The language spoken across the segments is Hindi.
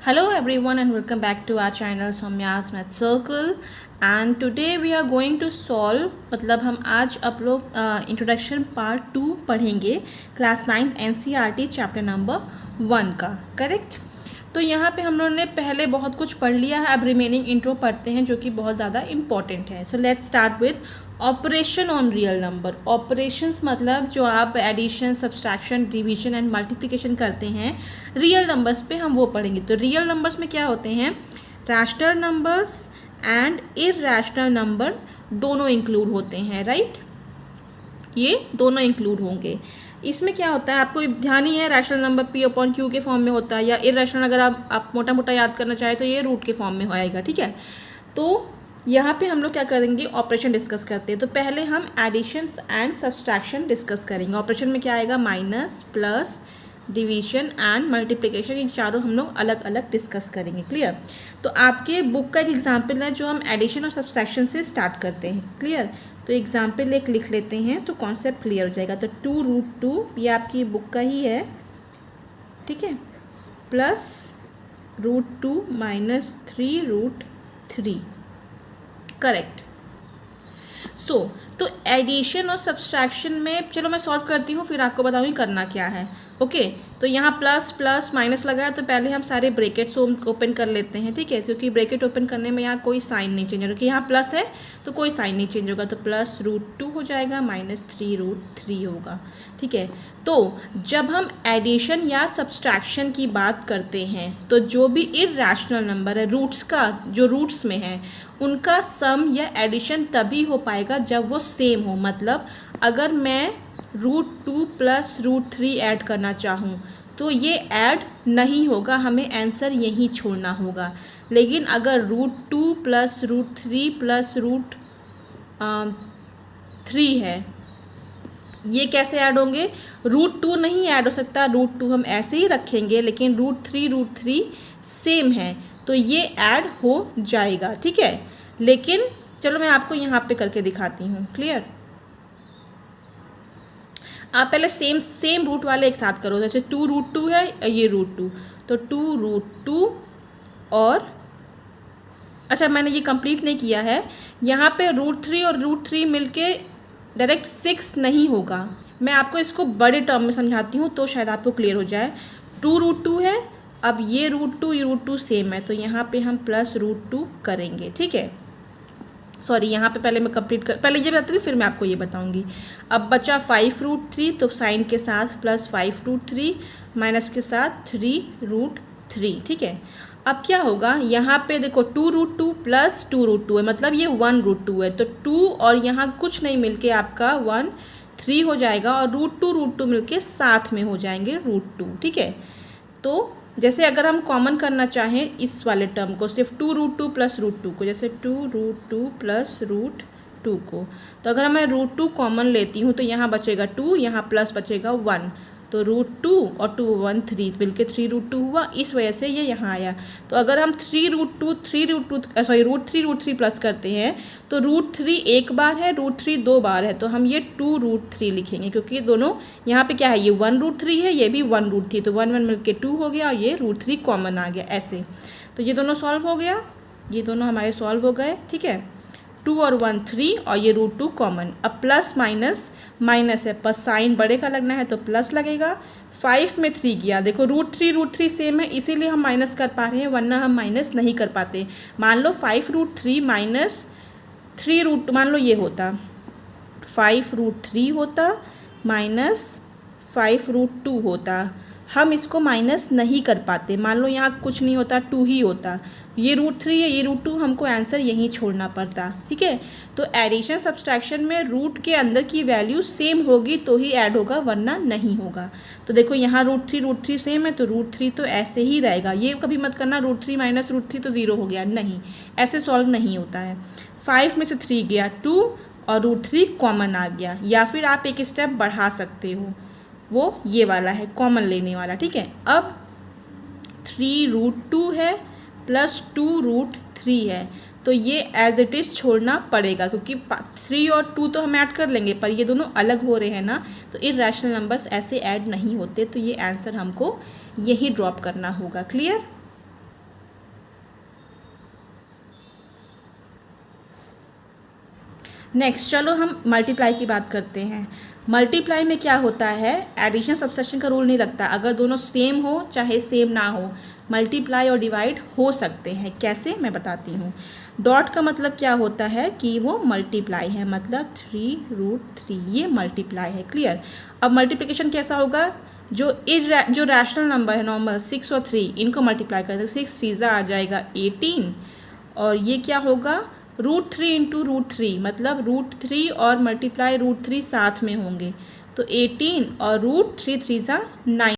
Hello everyone and welcome back to our channel Soumya's Math Circle and today we are going to solve मतलब हम आज आप लोग इंट्रोडक्शन पार्ट 2 पढ़ेंगे class 9th NCERT chapter number 1 का करेक्ट। तो यहाँ पे हम लोगों ने पहले बहुत कुछ पढ़ लिया है, अब रिमेनिंग इंट्रो पढ़ते हैं जो कि बहुत ज़्यादा इम्पॉर्टेंट है। So let's start with operation on real number. Operations मतलब जो आप addition, subtraction, division and multiplication करते हैं रियल नंबर्स पे, हम वो पढ़ेंगे। तो रियल नंबर्स में क्या होते हैं, rational numbers and irrational number दोनों इंक्लूड होते हैं, राइट। ये दोनों इंक्लूड होंगे। इसमें क्या होता है आपको ध्यान ही है, रैशनल नंबर P/Q के फॉर्म में होता है, या इरैशनल अगर आप मोटा मोटा याद करना चाहें तो ये रूट के फॉर्म में आएगा, ठीक है। तो यहाँ पे हम लोग क्या करेंगे, ऑपरेशन डिस्कस करते हैं। तो पहले हम एडिशंस एंड सब्सट्रैक्शन डिस्कस करेंगे। ऑपरेशन में क्या आएगा, minus, plus, division and multiplication, ये चारों हम लोग अलग अलग डिस्कस करेंगे, क्लियर। तो आपके बुक का एक एग्जाम्पल है जो हम एडिशन और सब्सट्रैक्शन से स्टार्ट करते हैं, क्लियर। तो एग्जाम्पल एक लिख लेते हैं तो कॉन्सेप्ट क्लियर हो जाएगा। तो 2√2 ये आपकी बुक का ही है, ठीक है, प्लस √2 माइनस 3√3, करेक्ट। तो एडिशन और सब्सट्रैक्शन में चलो मैं सॉल्व करती हूँ, फिर आपको बताऊँगी करना क्या है, ओके। तो यहाँ प्लस प्लस माइनस लगा है तो पहले हम सारे ब्रैकेट्स ओपन कर लेते हैं, ठीक है, क्योंकि ब्रैकेट ओपन करने में यहाँ कोई साइन नहीं चेंज होगा, क्योंकि यहाँ प्लस है तो कोई साइन नहीं चेंज होगा। तो प्लस √2 हो जाएगा, माइनस 3√3 होगा, ठीक है। तो जब हम एडिशन या सब्सट्रैक्शन की बात करते हैं तो जो भी इरैशनल नंबर है, रूट्स का जो रूट्स में है, उनका सम या एडिशन तभी हो पाएगा जब वो सेम हो। मतलब अगर मैं √2 प्लस √3 ऐड करना चाहूँ तो ये ऐड नहीं होगा, हमें आंसर यहीं छोड़ना होगा। लेकिन अगर √2 प्लस √3 प्लस √3 है, ये कैसे ऐड होंगे, √2 नहीं ऐड हो सकता, √2 हम ऐसे ही रखेंगे, लेकिन √3 सेम है तो ये ऐड हो जाएगा, ठीक है। लेकिन चलो मैं आपको यहाँ पे करके दिखाती हूँ, क्लियर। आप पहले सेम रूट वाले एक साथ करो, जैसे 2√2 है, ये √2, तो 2√2 और अच्छा मैंने ये कंप्लीट नहीं किया है, यहाँ पे √3 और √3 मिलके डायरेक्ट 6 नहीं होगा। मैं आपको इसको बड़े टर्म में समझाती हूँ तो शायद आपको क्लियर हो जाए। 2√2 है, अब ये √2 ये √2 सेम है, तो यहाँ पे हम प्लस √2 करेंगे, ठीक है। सॉरी, यहाँ पे पहले मैं पहले ये बताती हूँ फिर मैं आपको ये बताऊँगी। अब बचा 5√3, तो साइन के साथ प्लस 5√3 माइनस के साथ 3√3, ठीक है। अब क्या होगा, यहाँ पे देखो 2√2 प्लस 2√2 है, मतलब ये 1√2 है, तो 2 और यहाँ कुछ नहीं मिलके आपका 3 हो जाएगा, और √2 मिलके साथ में हो जाएंगे √2, ठीक है। तो जैसे अगर हम कॉमन करना चाहें इस वाले टर्म को, सिर्फ 2√2 प्लस √2 को, जैसे 2√2 प्लस √2 को, तो अगर मैं √2 कॉमन लेती हूँ तो यहाँ बचेगा 2, यहाँ प्लस बचेगा 1, तो √2 और 2 1 3 मिलके 3√2 हुआ, इस वजह से ये यहाँ आया। तो अगर हम 3√3 प्लस करते हैं तो √3 एक बार है, √3 दो बार है, तो हम ये 2√3 लिखेंगे, क्योंकि दोनों यहाँ पे क्या है, ये 1√3 है, ये भी 1√3, तो 1 1 मिलके 2 हो गया और ये √3 कॉमन आ गया, ऐसे। तो ये दोनों सॉल्व हो गया, ये दोनों हमारे सॉल्व हो गए, ठीक है। 2 और 1 3 और ये √2 कॉमन। अब प्लस माइनस माइनस है, पर साइन बड़े का लगना है तो प्लस लगेगा। 5 में 3 गया, देखो √3 सेम है इसीलिए हम माइनस कर पा रहे हैं, वरना हम माइनस नहीं कर पाते। मान लो 5√3 माइनस 3 मान लो ये होता 5√3 होता माइनस 5√2 होता, हम इसको माइनस नहीं कर पाते। मान लो यहाँ कुछ नहीं होता, 2 ही होता, ये √3 है, ये √2, हमको आंसर यहीं छोड़ना पड़ता, ठीक है। तो एडिशन सब्सट्रैक्शन में रूट के अंदर की वैल्यू सेम होगी तो ही ऐड होगा, वरना नहीं होगा। तो देखो यहाँ √3 सेम है तो √3 तो ऐसे ही रहेगा, ये कभी मत करना √3 माइनस √3 तो 0 हो गया, नहीं, ऐसे सॉल्व नहीं होता है। 5 में से 3 गया 2 और √3 कॉमन आ गया, या फिर आप एक स्टेप बढ़ा सकते हो, वो ये वाला है कॉमन लेने वाला, ठीक है। अब 3√2 है प्लस 2√3 है, तो ये एज इट इज़ छोड़ना पड़ेगा, क्योंकि 3 और 2 तो हम ऐड कर लेंगे, पर ये दोनों अलग हो रहे हैं ना, तो इरैशनल नंबर्स ऐसे ऐड नहीं होते, तो ये आंसर हमको यही ड्रॉप करना होगा, क्लियर। नेक्स्ट चलो हम मल्टीप्लाई की बात करते हैं। मल्टीप्लाई में क्या होता है, एडिशन सब्सट्रैक्शन का रूल नहीं लगता। अगर दोनों सेम हो चाहे सेम ना हो, मल्टीप्लाई और डिवाइड हो सकते हैं। कैसे, मैं बताती हूँ। डॉट का मतलब क्या होता है कि वो मल्टीप्लाई है, मतलब 3√3 ये मल्टीप्लाई है। क्लियर। अब मल्टीप्लिकेशन कैसा होगा, जो रैशनल नंबर है नॉर्मल 6 और 3 इनको मल्टीप्लाई करें तो 6 3 आ जाएगा 18, और ये क्या होगा √3 इंटू √3, मतलब √3 और मल्टीप्लाई √3 साथ में होंगे तो 18 और √3 3 9।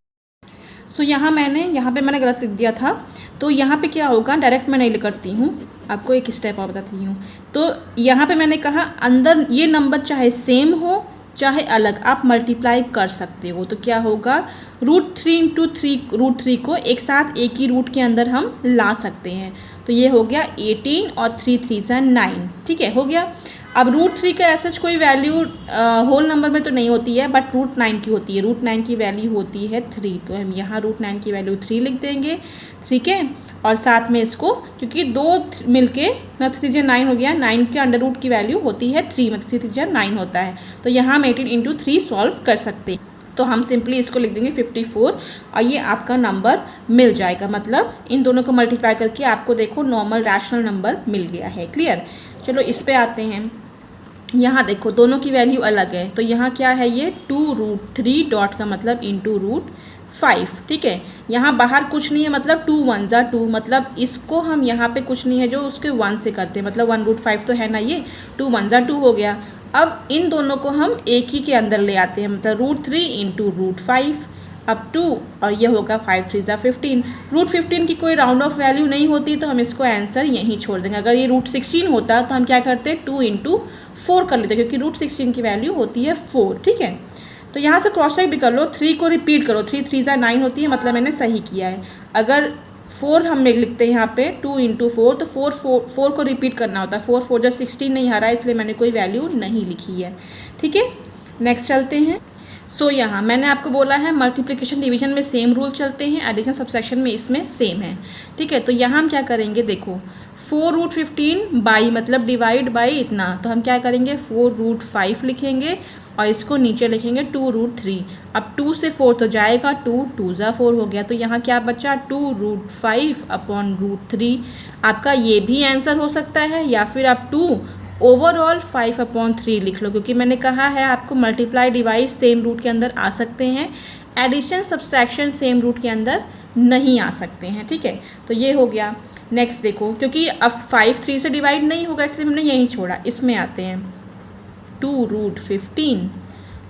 सो यहाँ पे मैंने गलत लिख दिया था, तो यहाँ पे क्या होगा, डायरेक्ट मैं नहीं करती हूँ, आपको एक स्टेप और बताती हूँ। तो यहाँ पे मैंने कहा अंदर ये नंबर चाहे सेम हो चाहे अलग, आप मल्टीप्लाई कर सकते हो। तो क्या होगा, √3 इंटू √3 को एक साथ एक ही रूट के अंदर हम ला सकते हैं। तो ये हो गया 18 और 3 3 9। ठीक है, हो गया। अब √3 का ऐसा कोई वैल्यू होल नंबर में तो नहीं होती है, बट √9 की होती है। √9 की वैल्यू होती है 3, तो हम यहाँ √9 की वैल्यू 3 लिख देंगे। ठीक है, और साथ में इसको, क्योंकि दो मिलके 3 9 हो गया, 9 के अंडर रूट की वैल्यू होती है 3, मतलब 3 3 9 होता है। तो यहाँ हम 18 इंटू 3 सॉल्व कर सकते हैं। तो हम सिंपली इसको लिख देंगे 54 और ये आपका नंबर मिल जाएगा। मतलब इन दोनों को मल्टीप्लाई करके आपको देखो नॉर्मल रैशनल नंबर मिल गया है। क्लियर। चलो इस पे आते हैं। यहाँ देखो दोनों की वैल्यू अलग है, तो यहाँ क्या है, ये 2√3 डॉट का मतलब इंटू √5। ठीक है, यहाँ बाहर कुछ नहीं है, मतलब 2 1 2, मतलब इसको हम यहाँ पे कुछ नहीं है जो उसके 1 से करते हैं, मतलब 1√5 तो है ना, ये 2 1 2 हो गया। अब इन दोनों को हम एक ही के अंदर ले आते हैं, मतलब √3 इंटू √5 अब 2, और ये होगा 5 3 15। √15 की कोई राउंड ऑफ वैल्यू नहीं होती, तो हम इसको आंसर यहीं छोड़ देंगे। अगर ये √16 होता तो हम क्या करते, 2 इंटू 4 कर लेते, क्योंकि √16 की वैल्यू होती है 4। ठीक है, तो यहाँ से क्रॉस चेक भी कर लो, 3 को रिपीट करो, 3 3 9 होती है, मतलब मैंने सही किया है। अगर 4 हम लिखते हैं यहाँ पे 2 इंटू 4, तो 4 को रिपीट करना होता है। 4 4 16 नहीं आ रहा है, इसलिए मैंने कोई वैल्यू नहीं लिखी है। ठीक है, नेक्स्ट चलते हैं। सो यहाँ मैंने आपको बोला है मल्टीप्लिकेशन डिवीजन में सेम रूल चलते हैं, एडिशन सब्सट्रैक्शन में इसमें सेम है। ठीक है, तो यहाँ हम क्या करेंगे, देखो 4√15 बाई मतलब डिवाइड बाई इतना, तो हम क्या करेंगे 4√5 लिखेंगे और इसको नीचे लिखेंगे 2√3। अब 2 से 4 तो जाएगा, 2 2 4 हो गया, तो यहाँ क्या बचा 2√5 अपॉन √3। आपका ये भी आंसर हो सकता है, या फिर आप 2 ओवरऑल 5/3 लिख लो, क्योंकि मैंने कहा है आपको मल्टीप्लाई डिवाइड सेम रूट के अंदर आ सकते हैं, एडिशन सब्सट्रैक्शन सेम रूट के अंदर नहीं आ सकते हैं। ठीक है, तो ये हो गया। नेक्स्ट देखो, क्योंकि अब 5 3 से डिवाइड नहीं होगा, इसलिए हमने यहीं छोड़ा। इसमें आते हैं 2√15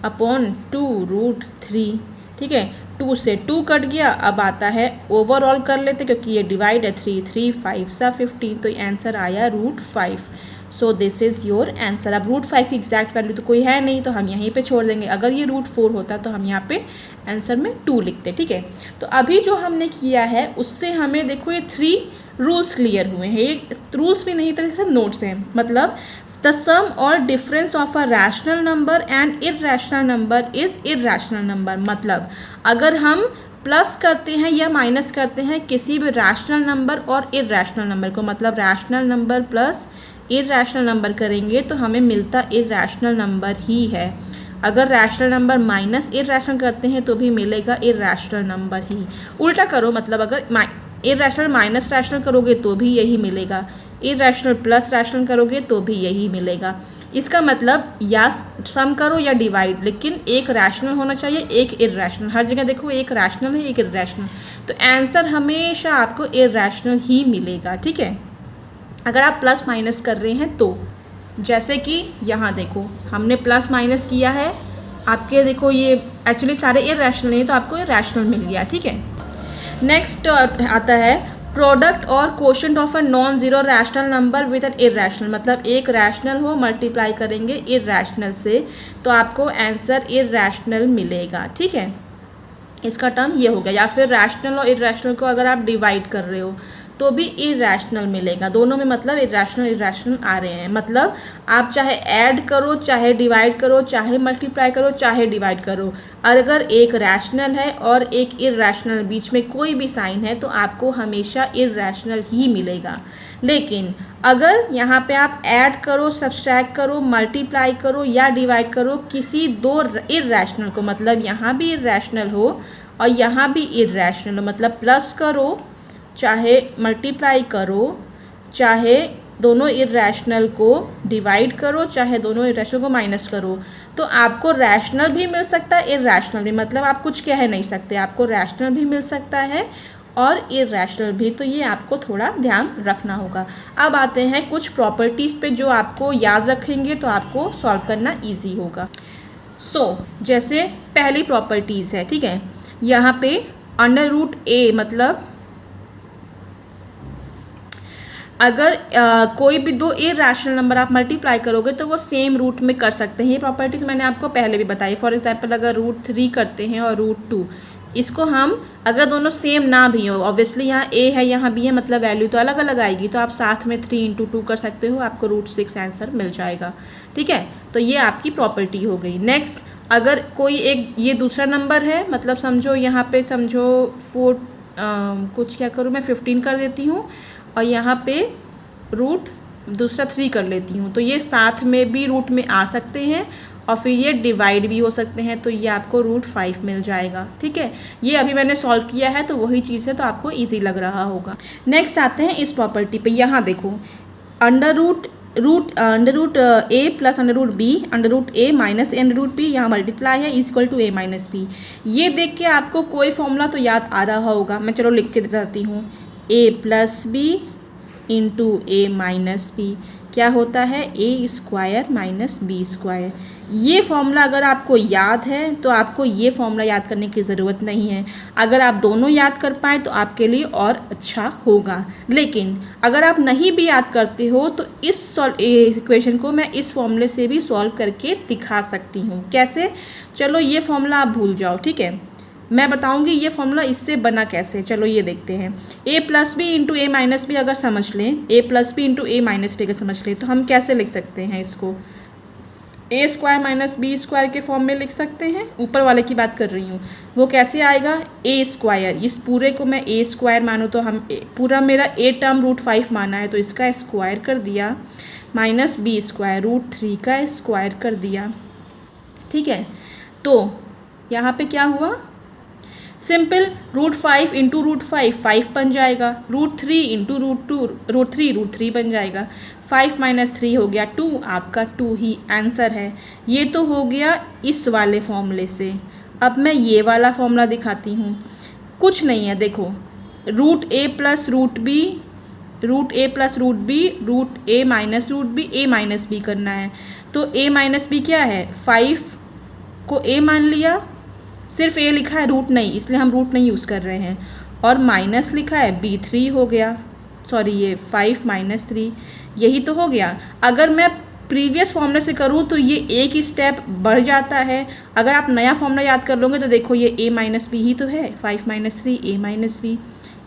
अपॉन 2√3। ठीक है, 2 से 2 कट गया, अब आता है ओवरऑल कर लेते, क्योंकि ये डिवाइड है 3 3 5 15, तो आंसर आया √5। So this is your answer. अब √5 की एग्जैक्ट वैल्यू तो कोई है नहीं, तो हम यहीं पे छोड़ देंगे। अगर ये √4 होता तो हम यहाँ पे आंसर में 2 लिखते। ठीक है, तो अभी जो हमने किया है उससे हमें देखो ये 3 रूल्स क्लियर हुए हैं। ये रूल्स भी नहीं तरीके से नोट्स हैं, मतलब द सम और difference of a rational number and irrational number is irrational number. मतलब अगर हम प्लस करते हैं या माइनस करते हैं किसी भी रैशनल नंबर और इरैशनल नंबर को, मतलब rational number plus irrational number करेंगे तो हमें मिलता इरैशनल नंबर ही है। अगर रैशनल नंबर माइनस इरैशनल करते हैं तो भी मिलेगा इरैशनल नंबर ही। उल्टा करो, मतलब अगर इरैशनल माइनस रैशनल करोगे तो भी यही मिलेगा, इरैशनल प्लस रैशनल करोगे तो भी यही मिलेगा। इसका मतलब या सम करो या डिवाइड, लेकिन एक रैशनल होना चाहिए, एक इरैशनल। हर जगह देखो एक रैशनल है एक इरैशनल, तो आंसर हमेशा आपको इरैशनल ही मिलेगा। ठीक है, अगर आप प्लस माइनस कर रहे हैं तो, जैसे कि यहाँ देखो हमने प्लस माइनस किया है, आपके देखो ये एक्चुअली सारे इरैशनल नहीं, तो आपको इरैशनल मिल गया। ठीक है, नेक्स्ट आता है प्रोडक्ट और quotient of a non zero rational number with an irrational. मतलब एक रैशनल हो, मल्टीप्लाई करेंगे इरैशनल से, तो आपको आंसर इरैशनल मिलेगा। ठीक है, इसका टर्म ये हो गया। या फिर रैशनल और इरैशनल को अगर आप डिवाइड कर रहे हो तो भी इरेशनल मिलेगा। दोनों में मतलब इरेशनल आ रहे हैं। मतलब आप चाहे ऐड करो, चाहे डिवाइड करो, चाहे मल्टीप्लाई करो, चाहे डिवाइड करो, अगर एक रैशनल है और एक इरेशनल बीच में कोई भी साइन है तो आपको हमेशा इरेशनल ही मिलेगा। लेकिन अगर यहाँ पे आप ऐड करो, सब्सट्रैक्ट करो, मल्टीप्लाई करो या डिवाइड करो किसी दो इरेशनल को, मतलब यहाँ भी इरेशनल हो और यहाँ भी इरेशनल हो, मतलब प्लस करो चाहे मल्टीप्लाई करो, चाहे दोनों इरेशनल को डिवाइड करो, चाहे दोनों इरेशनल को माइनस करो, तो आपको रैशनल भी मिल सकता है, इरेशनल भी। मतलब आप कुछ कह नहीं सकते, आपको रैशनल भी मिल सकता है और इरेशनल भी। तो ये आपको थोड़ा ध्यान रखना होगा। अब आते हैं कुछ प्रॉपर्टीज़ पे जो आपको याद रखेंगे तो आपको सॉल्व करना ईजी होगा। जैसे पहली प्रॉपर्टीज़ है, ठीक है, यहाँ पे अंडर रूट ए, मतलब अगर कोई भी दो इरेशनल नंबर आप मल्टीप्लाई करोगे तो वो सेम रूट में कर सकते हैं। ये प्रॉपर्टीज मैंने आपको पहले भी बताई। फॉर एग्जांपल अगर √3 करते हैं और √2, इसको हम अगर दोनों सेम ना भी हो, ऑब्वियसली यहाँ ए है यहाँ बी है, मतलब वैल्यू तो अलग अलग आएगी, तो आप साथ में 3 × 2 कर सकते हो, आपको √6 आंसर मिल जाएगा। ठीक है, तो ये आपकी प्रॉपर्टी हो गई। नेक्स्ट, अगर कोई एक ये दूसरा नंबर है, मतलब समझो यहाँ पे समझो 4 कुछ क्या करूँ मैं 15 कर देती हूँ और यहाँ पे रूट दूसरा 3 कर लेती हूँ, तो ये साथ में भी रूट में आ सकते हैं और फिर ये डिवाइड भी हो सकते हैं, तो ये आपको √5 मिल जाएगा। ठीक है, ये अभी मैंने सॉल्व किया है तो वही चीज़ है, तो आपको इजी लग रहा होगा। नेक्स्ट आते हैं इस प्रॉपर्टी पे। यहाँ देखो under root a plus under root b under root a minus under root b, यहाँ मल्टीप्लाई है, equal to a minus b। ये देख के आपको कोई फॉर्मूला तो याद आ रहा होगा, मैं चलो लिख के बताती हूँ। a plus B into a minus B क्या होता है, a² माइनस b²। ये फॉर्मूला अगर आपको याद है तो आपको ये फॉर्मूला याद करने की ज़रूरत नहीं है। अगर आप दोनों याद कर पाएँ तो आपके लिए और अच्छा होगा। लेकिन अगर आप नहीं भी याद करते हो तो इस इक्वेशन को मैं इस फॉर्मूले से भी सॉल्व करके दिखा सकती हूँ। कैसे? चलो ये फॉर्मूला आप भूल जाओ, ठीक है, मैं बताऊंगी ये फॉर्मूला इससे बना कैसे। चलो ये देखते हैं। a plus B into A minus B अगर समझ लें, a plus B into A minus B अगर समझ लें तो हम कैसे लिख सकते हैं इसको, a² माइनस b² के फॉर्म में लिख सकते हैं। ऊपर वाले की बात कर रही हूँ, वो कैसे आएगा, a², इस पूरे को मैं a² मानूँ तो हम पूरा मेरा a टर्म √5 माना है तो इसका स्क्वायर कर दिया, माइनस b² √3 का स्क्वायर कर दिया। ठीक है, तो यहाँ पे क्या हुआ, सिंपल √5 इंटू √5 5 बन जाएगा, √3 इंटू √3 बन जाएगा, 5 माइनस 3 हो गया 2, आपका 2 ही आंसर है। ये तो हो गया इस वाले फॉर्मूले से। अब मैं ये वाला फॉर्मूला दिखाती हूँ। कुछ नहीं है, देखो √a plus √b √a plus √b √a minus √b a minus b करना है। तो a माइनस b क्या है, 5 को a मान लिया, सिर्फ a लिखा है, रूट नहीं, इसलिए हम रूट नहीं यूज़ कर रहे हैं, और माइनस लिखा है b3 हो गया, सॉरी ये 5 माइनस 3, यही तो हो गया। अगर मैं प्रीवियस फॉर्मूले से करूँ तो ये एक ही स्टेप बढ़ जाता है। अगर आप नया फॉर्मूला याद कर लोगे तो देखो ये a माइनस बी ही तो है, 5 minus 3 a minus B,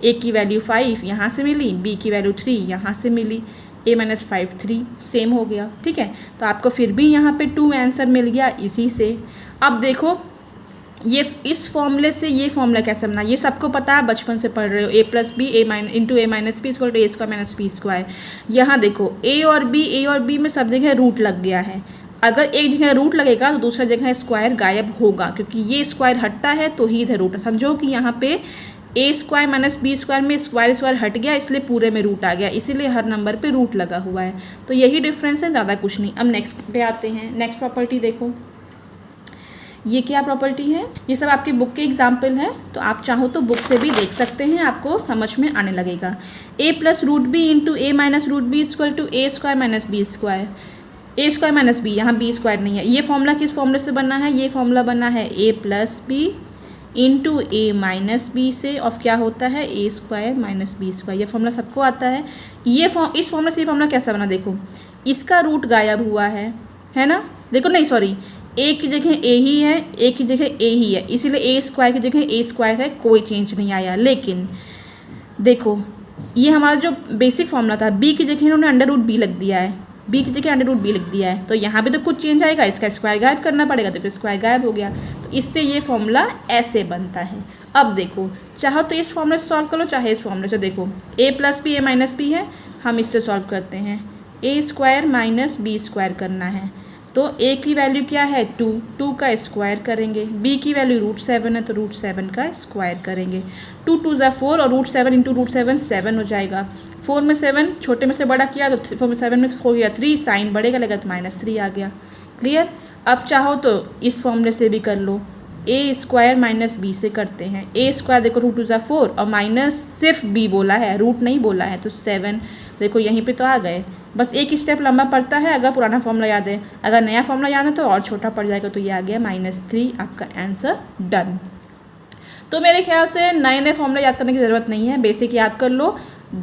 a की वैल्यू 5 यहाँ से मिली, b की वैल्यू 3 यहाँ से मिली, a माइनस 5 3 सेम हो गया। ठीक है, तो आपको फिर भी यहाँ पे 2 आंसर मिल गया इसी से। अब देखो ये इस फॉर्मूले से ये फॉर्मूला कैसे बना, ये सबको पता है, बचपन से पढ़ रहे हो। a plus B into A minus B equal to a² minus b²। यहाँ देखो a और b में सब जगह रूट लग गया है। अगर एक जगह रूट लगेगा तो दूसरा जगह स्क्वायर गायब होगा, क्योंकि ये स्क्वायर हटता है तो ही इधर रूट। समझो कि यहाँ पे a² माइनस b² में स्क्वायर हट गया, इसलिए पूरे में रूट आ गया, इसीलिए हर नंबर पे रूट लगा हुआ है। तो यही डिफरेंस है, ज़्यादा कुछ नहीं। अब नेक्स्ट पे आते हैं। नेक्स्ट प्रॉपर्टी देखो, ये क्या प्रॉपर्टी है, ये सब आपके बुक के एग्जाम्पल है, तो आप चाहो तो बुक से भी देख सकते हैं, आपको समझ में आने लगेगा। a plus √b into A minus √b equal to a² minus b²। a² minus b, यहाँ b² नहीं है। ये फॉर्मूला किस फॉर्मूले से बना है, ये फॉर्मूला बना है a plus B into A minus B से, ऑफ क्या होता है a² माइनस b²। ये फॉर्मूला सबको आता है। इस फॉर्मूला से ये फॉर्मूला कैसा बना, देखो इसका रूट गायब हुआ है ना, देखो नहीं सॉरी, a की जगह a ही है, a की जगह a ही है, इसीलिए a² की जगह a² है, कोई चेंज नहीं आया। लेकिन देखो ये हमारा जो बेसिक फॉर्मूला था, बी की जगह इन्होंने अंडर रूट बी लिख दिया है, बी की जगह अंडर रूट बी लिख दिया है, तो यहाँ पे तो कुछ चेंज आएगा, इसका स्क्वायर गायब करना पड़ेगा, तो स्क्वायर गायब हो गया, तो इससे ये फॉर्मूला ऐसे बनता है। अब देखो, चाहो तो इस फॉर्मूले से सॉल्व कर लो, चाहे इस फॉर्मूले से। देखो ए प्लस बी ए माइनस बी है, हम इससे सॉल्व करते हैं, ए स्क्वायर माइनस बी स्क्वायर करना है, तो ए की वैल्यू क्या है 2, 2 का स्क्वायर करेंगे, बी की वैल्यू √7 है तो √7 का स्क्वायर करेंगे, 2 2 ज़ा 4 और √7 इंटू √7 7 हो जाएगा, 4 में 7 छोटे में से बड़ा किया तो 4 में 7 में से 4 गया 3, साइन बढ़ेगा लगा तो -3 आ गया। क्लियर। अब चाहो तो इस फॉर्मूले से भी कर लो, ए स्क्वायर माइनस बी से करते हैं, ए स्क्वायर देखो √2 ज़ा 4 और माइनस सिर्फ बी बोला है, रूट नहीं बोला है, तो 7 देखो यहीं पे तो आ गए, बस एक स्टेप लंबा पड़ता है अगर पुराना फॉर्मूला याद है, अगर नया फॉर्मूला याद है तो और छोटा पड़ जाएगा, तो ये आ गया -3, आपका आंसर डन। तो मेरे ख्याल से नए नए फॉर्मूला याद करने की ज़रूरत नहीं है, बेसिक याद कर लो,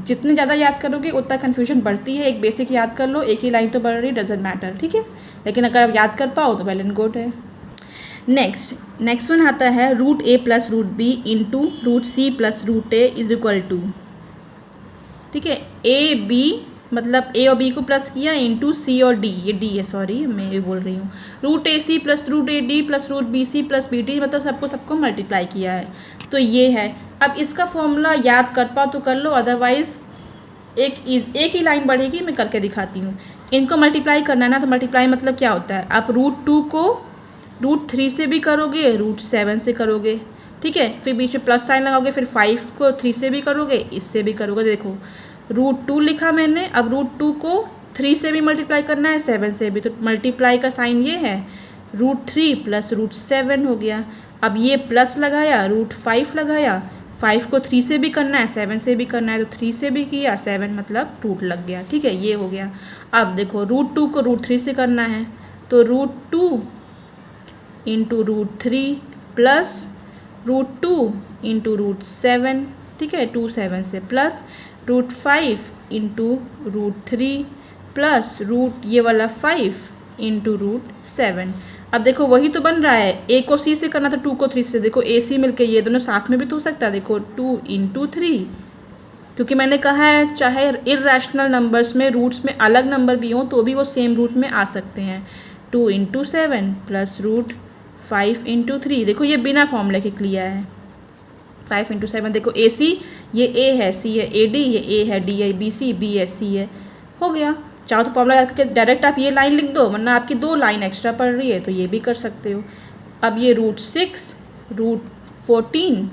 जितनी ज़्यादा याद करोगे उतना कन्फ्यूजन बढ़ती है, एक बेसिक याद कर लो, एक ही लाइन तो बढ़ रही, डजेंट मैटर, ठीक है, लेकिन अगर आप याद कर पाओ तो वेल एंड गुड है। नेक्स्ट वन आता है √a plus √b into √c plus √a is equal to, ठीक है, ए बी मतलब ए और बी को प्लस किया इंटू सी और डी, ये डी है सॉरी मैं ये बोल रही हूँ, √ac plus √ad plus √bc plus bd मतलब सबको मल्टीप्लाई किया है, तो ये है। अब इसका फॉर्मूला याद कर पाओ तो कर लो, अदरवाइज़ एक ही लाइन बढ़ेगी, मैं करके दिखाती हूँ। इनको मल्टीप्लाई करना है ना, तो मल्टीप्लाई मतलब क्या होता है, आप √2 को √3 से भी करोगे, √7 से करोगे, ठीक है, फिर बीच में प्लस साइन लगाओगे, फिर 5 को 3 से भी करोगे, इससे भी करोगे। देखो √2 लिखा मैंने, अब √2 को 3 से भी मल्टीप्लाई करना है, 7 से भी, तो मल्टीप्लाई का साइन ये है, √3 प्लस √7 हो गया। अब ये प्लस लगाया, √5 लगाया, 5 को 3 से भी करना है, 7 से भी करना है, तो 3 से भी किया, 7 मतलब रूट लग गया, ठीक है, ये हो गया। अब देखो √2 को √3 से करना है, तो √2 इंटू √3 प्लस √2 इंटू √7, ठीक है, 2 7 से प्लस √5 इंटू √3 प्लस ये वाला 5 इंटू √7। अब देखो वही तो बन रहा है, ए को सी से करना था, 2 को 3 से, देखो ए सी मिलके ये दोनों साथ में भी तो हो सकता है, देखो 2 इंटू 3, क्योंकि मैंने कहा है चाहे इर्रेशनल नंबर्स में रूट्स में अलग नंबर भी हों तो भी वो सेम रूट में आ सकते हैं। 2 इंटू 7 प्लस √5 इंटू 3, देखो ये बिना फॉर्मूले के लिया है, 5 इंटू 7, देखो ए सी, ये ए है, सी है, ए डी, ये ए है, डी है, बी सी, बी है, सी है, हो गया। चाहो तो फॉर्मूला करके डायरेक्ट आप ये लाइन लिख दो, वरना आपकी 2 लाइन एक्स्ट्रा पड़ रही है तो ये भी कर सकते हो। अब ये √6 √14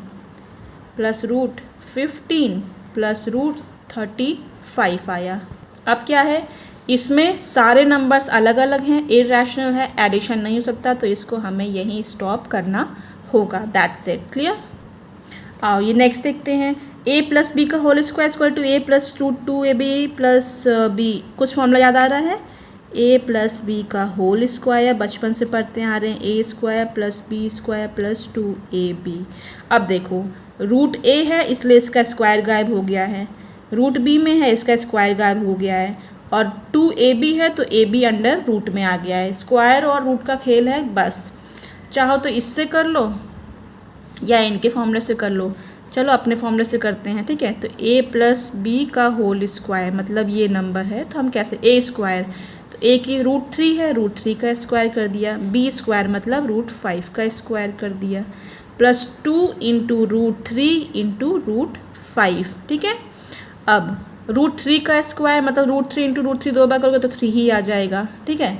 प्लस √15 प्लस √35 आया। अब क्या है, इसमें सारे नंबर्स अलग अलग हैं, इर्रेशनल है, एडिशन नहीं हो सकता, तो इसको हमें यहीं स्टॉप करना होगा, दैट्स इट। क्लियर। आओ ये नेक्स्ट देखते हैं, a प्लस बी का whole square equal to a plus √2ab plus b, कुछ फॉर्मूला याद आ रहा है, a प्लस बी का होल स्क्वायर, बचपन से पढ़ते आ रहे हैं, a square plus b square plus 2ab। अब देखो √a है इसलिए इसका स्क्वायर गायब हो गया है, √b में है इसका स्क्वायर गायब हो गया है, और 2ab है तो ab अंडर रूट में आ गया है, स्क्वायर और रूट का खेल है बस। चाहो तो इससे कर लो या इनके फॉर्मूले से कर लो, चलो अपने फॉर्मूले से करते हैं, ठीक है। तो a प्लस बी का होल स्क्वायर मतलब ये नंबर है, तो हम कैसे, a स्क्वायर, तो a की √3 है, √3 का स्क्वायर कर दिया, b स्क्वायर मतलब √5 का स्क्वायर कर दिया, प्लस 2 इंटू √3 इंटू √5, ठीक है। अब √3 का स्क्वायर मतलब √3 इंटू √3 2 बार करोगे तो 3 ही आ जाएगा, ठीक है,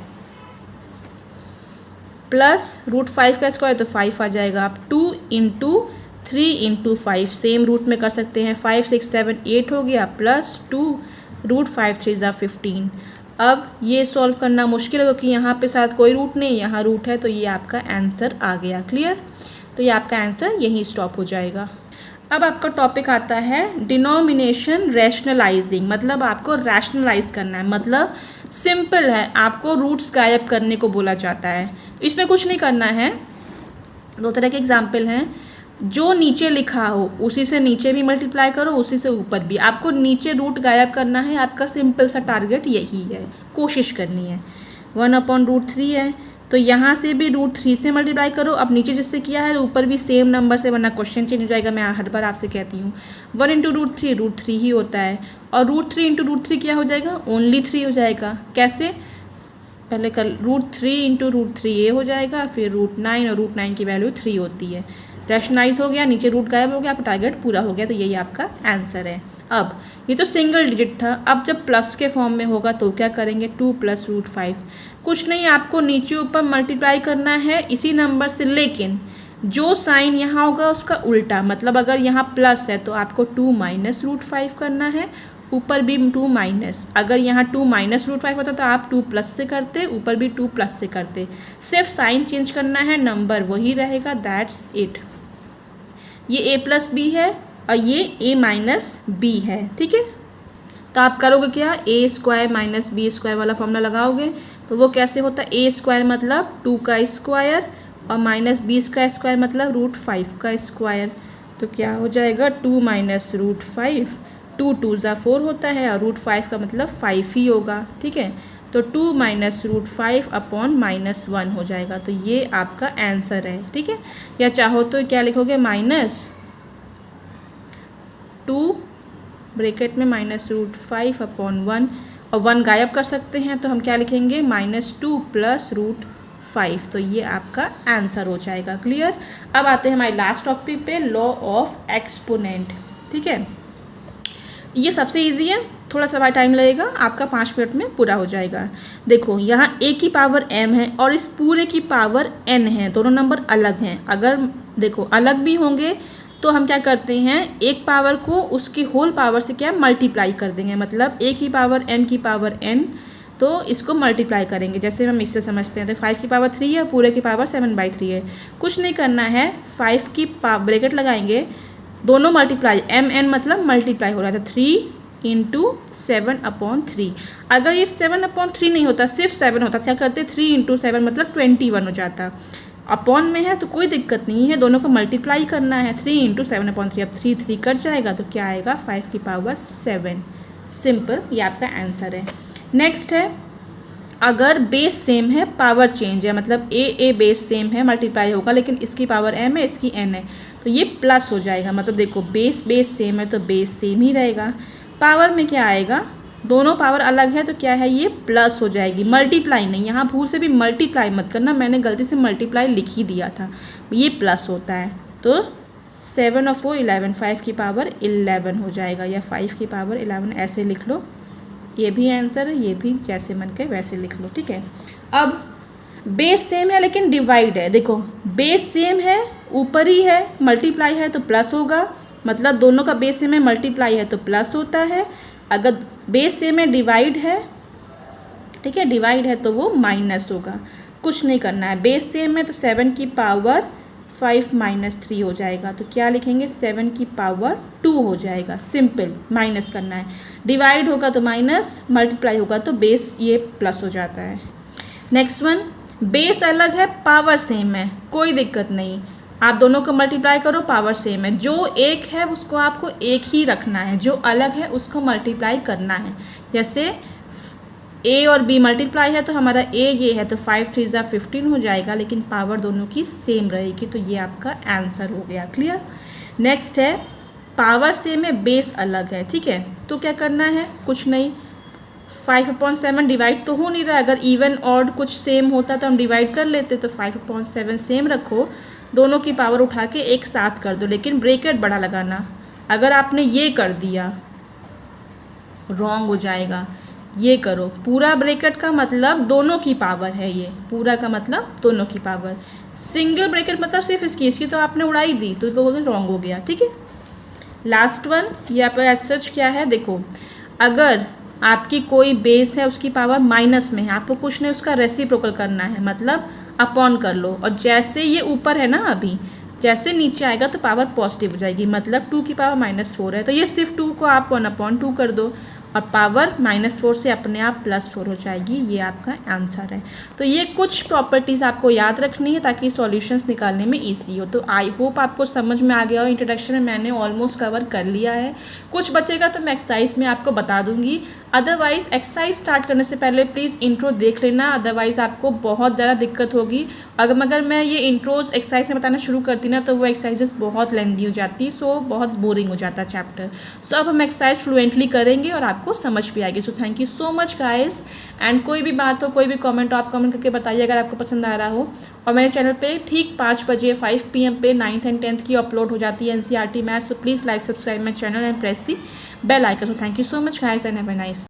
प्लस √5 का स्क्वायर तो 5 आ जाएगा। अब 2 इंटू 3 इंटू 5 सेम रूट में कर सकते हैं, 5 6 7 8 हो गया, प्लस 2 √5 3 ज़ा 15। अब ये सॉल्व करना मुश्किल है क्योंकि यहाँ पे साथ कोई रूट नहीं, यहाँ रूट है, तो ये आपका आंसर आ गया। क्लियर। तो ये आपका आंसर यहीं स्टॉप हो जाएगा। अब आपका टॉपिक आता है डिनोमिनेशन रैशनलाइजिंग, मतलब आपको रैशनलाइज करना है, मतलब सिंपल है, आपको रूट्स गायब करने को बोला जाता है। इसमें कुछ नहीं करना है, 2 तरह के एग्जाम्पल हैं, जो नीचे लिखा हो उसी से नीचे भी मल्टीप्लाई करो, उसी से ऊपर भी, आपको नीचे रूट गायब करना है, आपका सिंपल सा टारगेट यही है, कोशिश करनी है। 1/√3 है, तो यहाँ से भी √3 से मल्टीप्लाई करो। अब नीचे जिससे किया है ऊपर भी सेम नंबर से, वरना क्वेश्चन चेंज हो जाएगा। मैं हर बार आपसे कहती हूँ 1 इंटू √3 ही होता है, और √3 इंटू √3 क्या हो जाएगा, ओनली 3 हो जाएगा। कैसे, पहले कर √3 इंटू √3 ये हो जाएगा, फिर √9, और √9 की वैल्यू 3 होती है। रैशनलाइज हो गया, नीचे रूट गायब हो गया, आपका टारगेट पूरा हो गया। तो यही आपका आंसर है। अब ये तो सिंगल डिजिट था, अब जब प्लस के फॉर्म में होगा तो क्या करेंगे, 2 + √5। कुछ नहीं, आपको नीचे ऊपर मल्टीप्लाई करना है इसी नंबर से, लेकिन जो साइन यहाँ होगा उसका उल्टा। मतलब अगर यहाँ प्लस है तो आपको 2 - √5 करना है, ऊपर भी 2 माइनस। अगर यहाँ 2 - √5 होता तो आप 2 प्लस से करते, ऊपर भी 2 प्लस से करते। सिर्फ साइन चेंज करना है, नंबर वही रहेगा, दैट्स इट। ये a+b है और ये a-b है, ठीक है। तो आप करोगे क्या, a² - b² वाला फॉर्मूला लगाओगे। तो वो कैसे होता है, a² मतलब 2 का स्क्वायर और -b² का स्क्वायर मतलब √5 का स्क्वायर। तो क्या हो जाएगा, 2 - √5, 2 × 2 = 4 होता है, और √5 का मतलब 5 ही होगा, ठीक है। तो 2 - √5 अपॉन -1 हो जाएगा। तो ये आपका आंसर है, ठीक है। या चाहो तो क्या लिखोगे, -2 ब्रैकेट में -√5 अपॉन 1, और 1 गायब कर सकते हैं तो हम क्या लिखेंगे, -2 + √5। तो ये आपका आंसर हो जाएगा। क्लियर। अब आते हैं हमारे लास्ट टॉपिक पे, लॉ ऑफ एक्सपोनेंट, ठीक है। ये सबसे इजी है, थोड़ा सा टाइम लगेगा, आपका 5 मिनट में पूरा हो जाएगा। देखो यहाँ a की पावर m है और इस पूरे की पावर n है, दोनों नंबर अलग हैं। अगर देखो अलग भी होंगे तो हम क्या करते हैं, एक पावर को उसकी होल पावर से क्या मल्टीप्लाई कर देंगे। मतलब a की पावर m की पावर n, तो इसको मल्टीप्लाई करेंगे। जैसे हम इससे समझते हैं, तो 5 की पावर 3 है, पूरे की पावर 7/3 है। कुछ नहीं करना है, 5 की ब्रैकेट लगाएंगे, दोनों मल्टीप्लाई, mn मतलब मल्टीप्लाई हो रहा था, 3 × 7/3। अगर ये 7/3 नहीं होता, सिर्फ 7 होता, क्या करते, 3 × 7 मतलब 21 हो जाता। अपॉन में है तो कोई दिक्कत नहीं है, दोनों को मल्टीप्लाई करना है, 3 × 7/3। अब 3 3 कट जाएगा तो क्या आएगा, 5 की पावर 7। सिंपल, ये आपका आंसर है। नेक्स्ट है, अगर बेस सेम है, पावर चेंज है, मतलब a बेस सेम है, मल्टीप्लाई होगा, लेकिन इसकी पावर m है, इसकी n है, तो ये प्लस हो जाएगा। मतलब देखो बेस सेम है तो बेस सेम ही रहेगा। पावर में क्या आएगा, दोनों पावर अलग है तो क्या है, ये प्लस हो जाएगी, मल्टीप्लाई नहीं। यहाँ भूल से भी मल्टीप्लाई मत करना, मैंने गलती से मल्टीप्लाई लिख ही दिया था, ये प्लस होता है। तो 7 और 4 11, 5 की पावर 11 हो जाएगा, या 5 की पावर 11 ऐसे लिख लो। ये भी आंसर है, ये भी जैसे मन के वैसे लिख लो, ठीक है। अब बेस सेम है लेकिन डिवाइड है, देखो बेस सेम है, ऊपर ही है, मल्टीप्लाई है तो प्लस होगा। मतलब दोनों का बेस सेम है, मल्टीप्लाई है तो प्लस होता है। अगर बेस सेम है, डिवाइड है, ठीक है, डिवाइड है तो वो माइनस होगा। कुछ नहीं करना है, बेस सेम है तो 7 की पावर 5 - 3 हो जाएगा। तो क्या लिखेंगे, 7 की पावर 2 हो जाएगा। सिंपल, माइनस करना है, डिवाइड होगा तो माइनस, मल्टीप्लाई होगा तो बेस ये प्लस हो जाता है। नेक्स्ट वन, बेस अलग है, पावर सेम है, कोई दिक्कत नहीं, आप दोनों को मल्टीप्लाई करो, पावर सेम है। जो एक है उसको आपको एक ही रखना है, जो अलग है उसको मल्टीप्लाई करना है। जैसे a और b मल्टीप्लाई है तो हमारा a ये है तो 5 3 = 15 हो जाएगा, लेकिन पावर दोनों की सेम रहेगी। तो ये आपका आंसर हो गया। क्लियर। नेक्स्ट है, पावर सेम है, बेस अलग है, ठीक है। तो क्या करना है, कुछ नहीं, 5/7 डिवाइड तो हो नहीं रहा। अगर इवन ऑड कुछ सेम होता तो हम डिवाइड कर लेते, तो 5/7 सेम रखो, दोनों की पावर उठा के एक साथ कर दो, लेकिन ब्रैकेट बड़ा लगाना। अगर आपने ये कर दिया रॉन्ग हो जाएगा। ये करो, पूरा ब्रैकेट का मतलब दोनों की पावर है, ये पूरा का मतलब दोनों की पावर। सिंगल ब्रैकेट मतलब सिर्फ इसकी तो आपने उड़ाई दी तो रॉन्ग हो गया, ठीक है। लास्ट वन, ये आपका सच क्या है, देखो अगर आपकी कोई बेस है उसकी पावर माइनस में है, आपको कुछ नहीं उसका रेसिप्रोकल करना है, मतलब अपॉन कर लो। और जैसे ये ऊपर है ना, अभी जैसे नीचे आएगा तो पावर पॉजिटिव हो जाएगी। मतलब 2 की पावर -4 है तो ये सिर्फ 2 को आप 1/2 कर दो, और पावर -4 से अपने आप +4 हो जाएगी। ये आपका आंसर है। तो ये कुछ प्रॉपर्टीज़ आपको याद रखनी है ताकि सॉल्यूशंस निकालने में ईजी हो। तो आई होप आपको समझ में आ गया हो। इंट्रोडक्शन में मैंने ऑलमोस्ट कवर कर लिया है, कुछ बचेगा तो मैं एक्सरसाइज में आपको बता दूंगी। अदरवाइज एक्सरसाइज स्टार्ट करने से पहले प्लीज़ इंट्रो देख लेना, अदरवाइज़ आपको बहुत ज़्यादा दिक्कत होगी। अगर मैं ये इंट्रोज एक्सरसाइज में बताना शुरू करती ना तो वो एक्सरसाइजेस बहुत लेंदी हो जाती, सो बहुत बोरिंग हो जाता चैप्टर। सो अब हम एक्सरसाइज फ्लुएंटली करेंगे और आपको समझ भी आएगी। सो thank you so much guys. And कोई भी बात हो, कोई भी कमेंट हो, आप कमेंट करके बताइए अगर आपको पसंद आ रहा हो। और मेरे चैनल पे ठीक 5 बजे 5 PM पे 9th and 10th की अपलोड हो जाती है NCERT maths. So please like subscribe my channel and press the bell icon. So thank you so much guys and have a nice